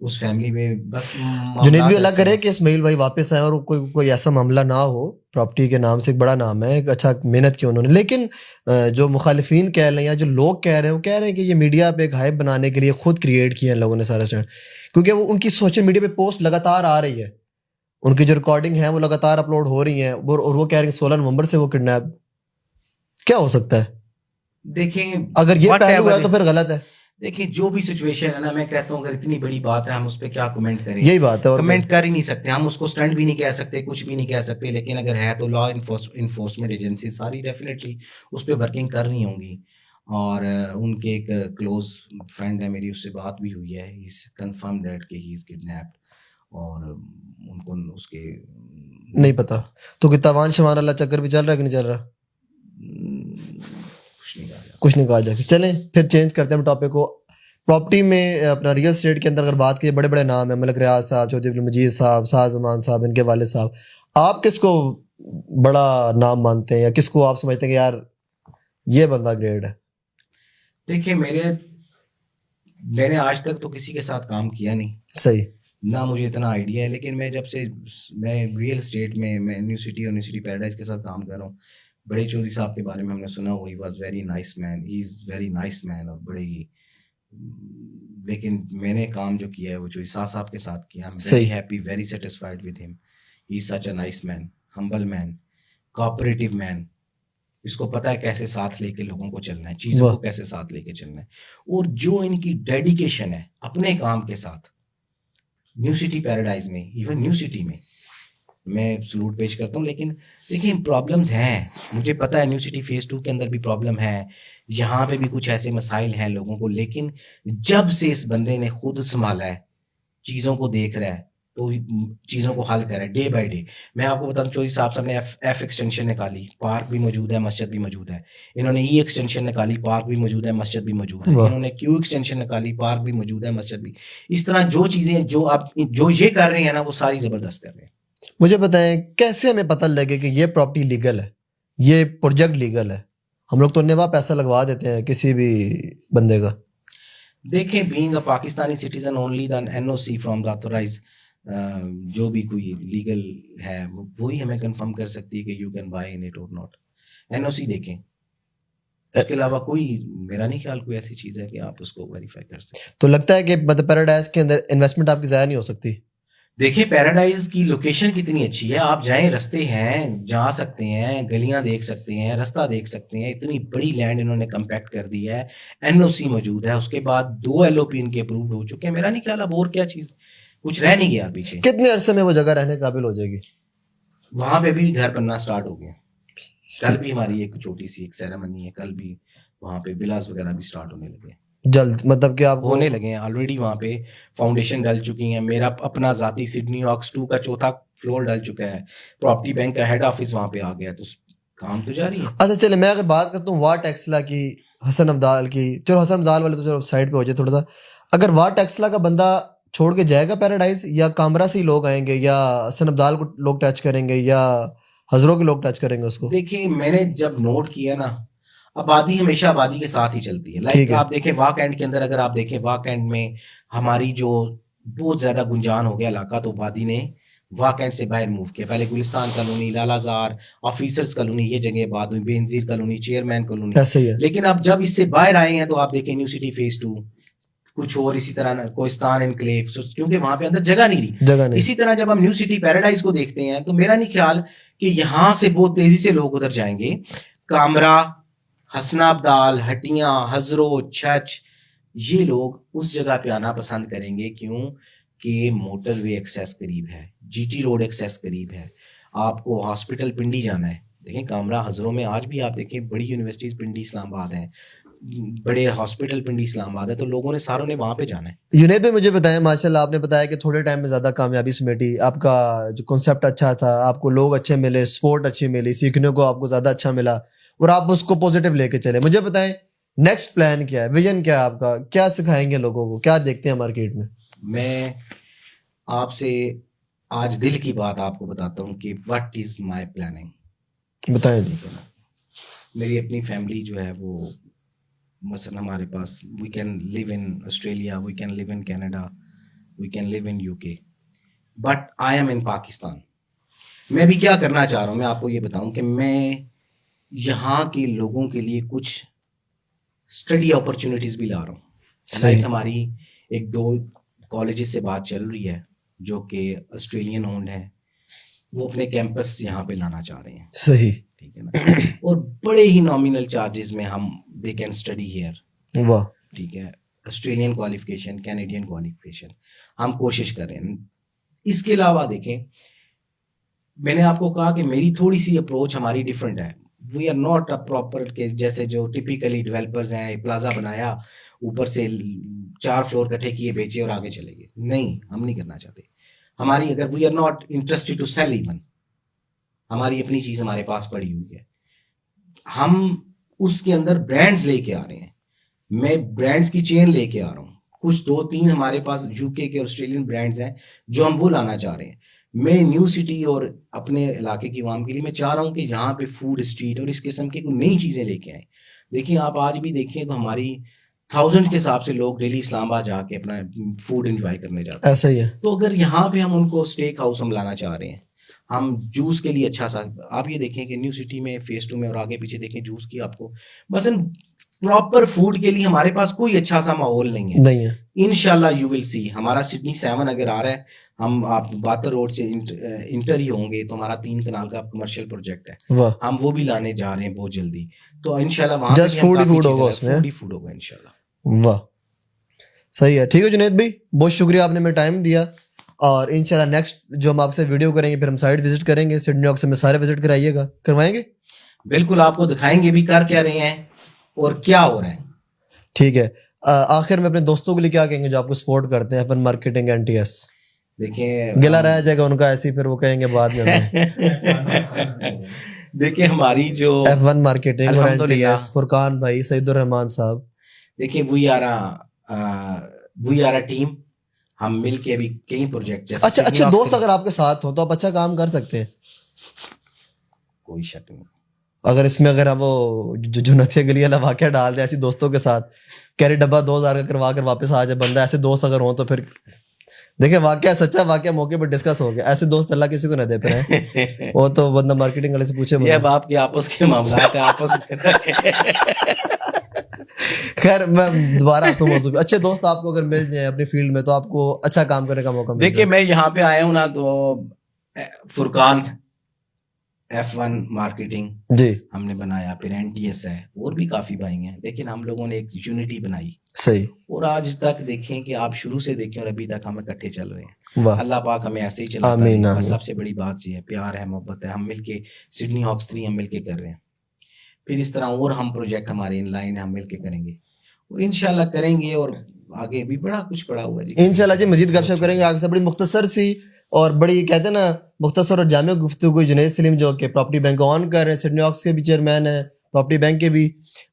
उस फैमिली में बस जुनैद भी अल्लाह करे कि इस्माइल भाई वापस आए और कोई ऐसा मामला ना हो। प्रॉपर्टी के नाम से एक बड़ा नाम है, एक अच्छा मेहनत की उन्होंने। लेकिन जो मुखालिफिन कह रहे हैं या जो लोग कह रहे हैं, वो कह रहे हैं कि ये मीडिया पे एक हाइप बनाने के लिए खुद क्रिएट किए हैं लोगों ने सारा चैनल, क्योंकि वो उनकी सोशल मीडिया पे पोस्ट लगातार आ रही है, उनकी जो रिकॉर्डिंग है वो लगातार अपलोड हो रही हैं और वो कह रही हैं 16 नवंबर से वो किडनैप, क्या हो सकता है? देखें, अगर ये पहलू है whatever तो फिर गलत है। देखिए जो भी सिचुएशन है ना, मैं कहता हूँ अगर इतनी बड़ी बात है हम उस पर क्या कमेंट करें। यही बात है, और कमेंट कर ही नहीं सकते हम, उसको स्टंट भी नहीं कह सकते, कुछ भी नहीं कह सकते, लेकिन अगर है तो लॉ इन्फोर्समेंट एजेंसी सारी डेफिनेटली उस पर वर्किंग कर रही होंगी। और उनके एक क्लोज फ्रेंड है मेरी, उससे बात भी हुई है, ही कंफर्म दैट कि ही इज किडनैप्ड। और उनको उसके नहीं पता तो कि तवान शवान वाला चक्कर भी चल रहा है कि नहीं चल रहा? कुछ नहीं कहा जा कुछ नहीं कहा जाए। चलें फिर चेंज करते हैं टॉपिक को। प्रॉपर्टी में अपना रियल एस्टेट के अंदर अगर बात की, बड़े बड़े नाम है, मलिक रियाज साहब, चौधरी अब्दुल मजीद साहब, शाहजमान साहब, इनके वाले साहब, आप किसको बड़ा नाम मानते हैं या किसको आप समझते हैं कि यार ये बंदा ग्रेट है? देखिए मैंने आज तक तो किसी के साथ काम किया नहीं, सही, ना मुझे इतना आइडिया है, लेकिन मैं जब से मैं रियल एस्टेट में मैं न्यू सिटी और न्यू सिटी पैराडाइज के साथ काम कर रहा हूँ, बड़े चौधरी साहब के बारे में हमने सुना हुआ, he was very nice man, he is very nice man, और बड़े ही लेकिन मैंने काम जो किया है वो चौधरी साहब के साथ किया, आई एम वेरी सही। Happy, very satisfied with him. He is such a nice man, humble man, cooperative man, इसको पता है कैसे साथ लेके लोगों को चलना है, चीज़ों वाह। को कैसे साथ लेके चलना है, और जो इनकी डेडिकेशन है अपने काम के साथ न्यू सिटी पैराडाइज में, इवन न्यू सिटी में मैं सलूट पेश करता हूँ। लेकिन देखिए प्रॉब्लम्स हैं, मुझे पता है न्यू सिटी फेज 2 के अंदर भी प्रॉब्लम है, यहाँ पे भी कुछ ऐसे मसाइल हैं लोगों को, लेकिन जब से इस बंदे ने खुद संभाला है, चीज़ों को देख रहा है, तो चीज़ों को हल कर रहा है डे बाय डे। मैं आपको बता दूं, चौधरी साहब ने एफ एक्सटेंशन निकाली, पार्क भी मौजूद है, मस्जिद भी मौजूद है। इन्होंने ई एक्सटेंशन निकाली, पार्क भी मौजूद है, मस्जिद भी मौजूद है। वाह। इन्होंने क्यू एक्सटेंशन निकाली, पार्क भी मौजूद है, मस्जिद भी। इस तरह जो चीज़ें जो आप जो ये कर रहे हैं ना, वो सारी ज़बरदस्त कर रहे हैं। मुझे बताएं कैसे हमें पता लगे कि ये प्रॉपर्टी लीगल है, ये प्रोजेक्ट लीगल है? हम लोग तो नेवा पैसा लगवा देते हैं किसी भी बंदे का। देखें, being a Pakistani citizen only the NOC from the authorise, जो भी कोई लीगल है वही हमें कंफर्म कर सकती है कि you can buy in it और नॉट। एनओसी देखें, इसके अलावा कोई मेरा नहीं ख्याल कोई ऐसी चीज़ है कि आप उसको वेरीफाई कर सकते। तो लगता है कि मतलब पैराडाइज के अंदर इन्वेस्टमेंट आपकी ज़ाया नहीं हो सकती। देखिए पैराडाइज की लोकेशन कितनी अच्छी है, आप जाएं, रास्ते हैं, जा सकते हैं, गलियां देख सकते हैं, रास्ता देख सकते हैं, इतनी बड़ी लैंड इन्होंने कंपैक्ट कर दी है, एनओसी मौजूद है, उसके बाद 2 एलओपी इनके अप्रूव्ड हो चुके हैं। मेरा नहीं ख्याल अब और क्या चीज़ कुछ रह नहीं गया पीछे। कितने अरसे में वो जगह रहने काबिल हो जाएगी? वहां पे भी घर बनना स्टार्ट हो गया, कल भी हमारी एक छोटी सी एक सेरेमनी है, कल भी वहां पे विलास वगैरह भी स्टार्ट होने लगे, जल्द मतलब कि आप होने लगे हैं ऑलरेडी, वहां पे फाउंडेशन डल चुकी है। मेरा अपना जाती सिडनी ऑक्स 2 का 4था फ्लोर डल चुका है, प्रॉपर्टी बैंक का हेड ऑफिस वहां पे आ गया, तो काम तो जारी है। अच्छा चले, मैं अगर बात करता हूँ वाट एक्सला की, हसन अब्दाल की, चलो हसन अब्दाल वाले तो चलो साइड पे हो जाए थोड़ा सा, अगर वाट एक्सला का बंदा छोड़ के जाएगा पैराडाइज, या कामरा से ही लोग आएंगे, या हसन अब्दाल को लोग टच करेंगे, या हजरों के लोग टच करेंगे उसको? देखिए मैंने जब नोट किया ना, आबादी हमेशा आबादी के साथ ही चलती है। ठीक लाइक है। आप देखें वाक एंड के अंदर, अगर आप देखें वाक एंड में हमारी जो बहुत ज्यादा गुंजान हो गया इलाका, तो आबादी ने वाक एंड से बाहर मूव किया। पहले Gulistan colony, Lalazar, officers colony, ये जगह बाद में बेनजीर कॉलोनी, चेयरमैन कॉलोनी। ऐसे ही है। लेकिन अब जब इससे बाहर आए हैं तो आप देखें न्यू सिटी फेज 2, कुछ और इसी तरह कोहिस्तान एनक्लेव, क्योंकि वहां पे अंदर जगह नहीं रही। जगह नहीं। इसी तरह जब हम न्यू सिटी पैराडाइज को देखते हैं तो मेरा नहीं ख्याल कि यहाँ से बहुत तेजी से लोग उधर जाएंगे। कामरा, हसना अब्दाल, हटियां, हजरो, छच, ये लोग उस जगह पे आना पसंद करेंगे, क्यों कि मोटरवे एक्सेस करीब है, जीटी रोड एक्सेस करीब है, आपको हॉस्पिटल पिंडी जाना है। देखें कामरा हजरों में आज भी आप देखें बड़ी यूनिवर्सिटीज पिंडी इस्लामाबाद हैं, बड़े हॉस्पिटल पिंडी इस्लामाबाद है, तो लोगों ने सारों ने वहां पे जाना है। जुनैद भाई मुझे बताएं, माशाल्लाह आपने बताया कि थोड़े टाइम में ज़्यादा कामयाबी समेटी, आपका जो कॉन्सेप्ट अच्छा था, आपको लोग अच्छे मिले, सपोर्ट अच्छी मिली, सीखने को आपको ज़्यादा अच्छा मिला और आप उसको पॉजिटिव लेके चले। मुझे बताएं नेक्स्ट प्लान क्या है, विजन क्या है आपका, क्या सिखाएंगे लोगों को, क्या देखते हैं मार्केट में? मैं आपसे आज दिल की बात आपको बताता हूँ कि व्हाट इज माय प्लानिंग। बताएं जी। मेरी अपनी फैमिली जो है वो, मसलन हमारे पास, we can live in Australia, we can live in Canada, we can live in UK, but I am in Pakistan. मैं भी क्या करना चाह रहा हूँ, मैं आपको ये बताऊं कि मैं यहाँ के लोगों के लिए कुछ स्टडी अपॉर्चुनिटीज भी ला रहा हूँ। सही। लाइक हमारी 1-2 कॉलेजेस से बात चल रही है जो कि ऑस्ट्रेलियन ओन्ड है, वो अपने कैंपस यहाँ पे लाना चाह रहे हैं, सही, ठीक है ना। और बड़े ही नॉमिनल चार्जेस में हम दे कैन स्टडी हियर, वाह, ठीक है। ऑस्ट्रेलियन क्वालिफिकेशन, कैनेडियन क्वालिफिकेशन हम कोशिश कर रहे हैं। इसके अलावा देखें, मैंने आपको कहा कि मेरी थोड़ी सी अप्रोच हमारी डिफरेंट है। We are not a proper के जैसे जो टिपिकली डेवलपर्स हैं, प्लाजा बनाया, ऊपर से 4 फ्लोर इकट्ठे किए, बेचे और आगे चले गए। नहीं, हम नहीं करना चाहते। हमारी अगर we are not interested to sell even, हमारी अपनी चीज हमारे पास पड़ी हुई है, हम उसके अंदर ब्रांड्स लेके आ रहे हैं। मैं ब्रांड्स की चेन लेके आ रहा हूँ, कुछ 2-3 हमारे पास यूके के ऑस्ट्रेलियन ब्रांड्स हैं जो हम वो लाना चाह रहे हैं। मैं न्यू सिटी और अपने इलाके की आवाम के लिए मैं चाह रहा हूँ कि यहाँ पे फूड स्ट्रीट और इस किस्म की कोई नई चीज़ें लेके आए। देखिए, आप आज भी देखें तो हमारी थाउजेंड के हिसाब से लोग डेली इस्लामाबाद जाके अपना फूड एंजॉय करने जाते हैं। ऐसा ही है। तो अगर यहाँ पे हम उनको स्टेक हाउस हम लाना चाह रहे हैं, हम जूस के लिए अच्छा सा, आप ये देखें कि न्यू सिटी में फेज 2 में और आगे पीछे देखें जूस की आपको, बस प्रॉपर फूड के लिए हमारे पास कोई अच्छा सा माहौल नहीं है। नहीं है। इनशाला यू विल सी, हमारा सिडनी 7 अगर आ रहा है, हम आप बातर रोड से इंटर ही होंगे तो हमारा 3 कनाल का कमर्शियल प्रोजेक्ट है, वाह, हम वो भी लाने जा रहे हैं बहुत जल्दी। तो इंशाला वहां जस्ट फूड ही फूड होगा उसमें। फूड ही फूड होगा इंशाल्लाह। वाह, सही है। ठीक है जुनैद भाई, बहुत शुक्रिया आपने हमें टाइम दिया, और इंशाल्लाह नेक्स्ट जो हम आपसे वीडियो करेंगे फिर हम साइट विजिट करेंगे सिडनी ऑक्स में, सारे विजिट कराइएगा, करवाएंगे? बिल्कुल, आपको दिखाएंगे भी कर क्या रहे हैं और क्या हो रहा है। ठीक है। आखिर में अपने दोस्तों के लिए क्या कहेंगे जो आपको सपोर्ट करते हैं, अपन मार्केटिंग NTS? देखिए, गिला रह जाएगा उनका ऐसे ही, फिर वो कहेंगे बाद में हमें। देखिए हमारी जो F1 मार्केटिंग और अल्हम्दुलिल्लाह, NTS, फुरकान भाई, सईदुर रहमान साहब, देखिए वी आर अ टीम, हम मिलके अभी कई प्रोजेक्ट जैसे अच्छा सिडनी अच्छे ऑक्स दोस्त के- अगर आपके साथ हो तो आप अच्छा काम कर सकते हैं। कोई शक नहीं। अगर इसमें अगर आप वो जो नथिया गली वाला वाकया डाल दे ऐसे दोस्तों के साथ, कैरी डब्बा 2000 का करवा कर वापस आ जाए बंदा, ऐसे दोस्त अगर हो तो फिर देखिए वाकया सच्चा वाकया मौके पर डिस्कस हो गया। ऐसे दोस्त अल्लाह किसी को ना दे पाए। वो तो बंदा मार्केटिंग वाले से पूछे ये बंदा। अब आपके आपस के मामला है, आपस में खैर मैं दोबारा आता हूँ मौजूद पे। अच्छे दोस्त आपको अगर मिल जाए अपनी फील्ड में तो आपको अच्छा काम करने का मौका मिल देखिए, मैं यहाँ पे आया हूँ ना, तो फुरकान F1 मार्केटिंग जी, हमने बनाया, फिर NTS है, और भी काफी भाई हैं, लेकिन हम लोगों ने एक यूनिटी बनाई, सही, और आज तक देखें कि आप शुरू से देखें और अभी तक हम इकट्ठे चल रहे हैं। वाह, अल्लाह पाक हमें ऐसे ही चलाता आमीन, रहे। आमीन। बस सबसे बड़ी बात ये है, प्यार है, मोहब्बत है। हम मिलके सिडनी हॉक्स 3 हम मिलके कर रहे हैं, फिर इस तरह और हम प्रोजेक्ट हमारे इन लाइन है, हम मिलके करेंगे और इंशाल्लाह करेंगे, और आगे भी बड़ा कुछ पड़ा हुआ है जी। इंशाल्लाह जी मजीद गपशप करेंगे आगे से। बड़ी मुख्तसर सी और बड़ी कहते हैं ना मुख्तसर और जामे गुफ्तगू जुनैद सलीम जो कि प्रॉपर्टी बैंक ऑन कर रहे हैं, सिडनी ऑक्स के भी चेयरमैन है, प्रॉपर्टी बैंक के भी,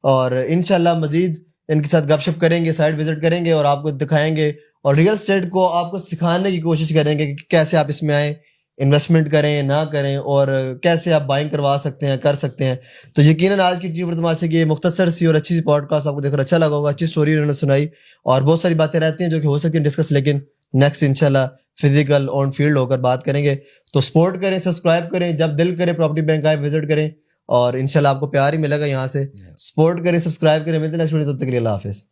और इंशाल्लाह मजीद इनके साथ गपशप करेंगे, साइट विजिट करेंगे और आपको दिखाएंगे और रियल एस्टेट को आपको सिखाने की कोशिश करेंगे कि कैसे आप इसमें आए, इन्वेस्टमेंट करें ना करें, और कैसे आप बाइंग करवा सकते हैं, कर सकते हैं। तो यकीनन आज की टीवी तमाशे की मुख्तसर सी और अच्छी सी पॉडकास्ट आपको देखकर अच्छा लगा होगा। अच्छी स्टोरी उन्होंने सुनाई और बहुत सारी बातें रहती हैं जो कि हो सकती हैं डिस्कस, लेकिन नेक्स्ट इंशाल्लाह फिजिकल ऑन फील्ड होकर बात करेंगे। तो सपोर्ट करें, सब्सक्राइब करें, जब दिल करे प्रॉपर्टी बैंक आए विजिट करें और इंशाल्लाह आपको प्यार ही मिलेगा यहाँ से। सपोर्ट करें, सब्सक्राइब करें, मिलते हैं नेक्स्ट वीडियो, तब तक के लिए अल्लाह हाफिज़।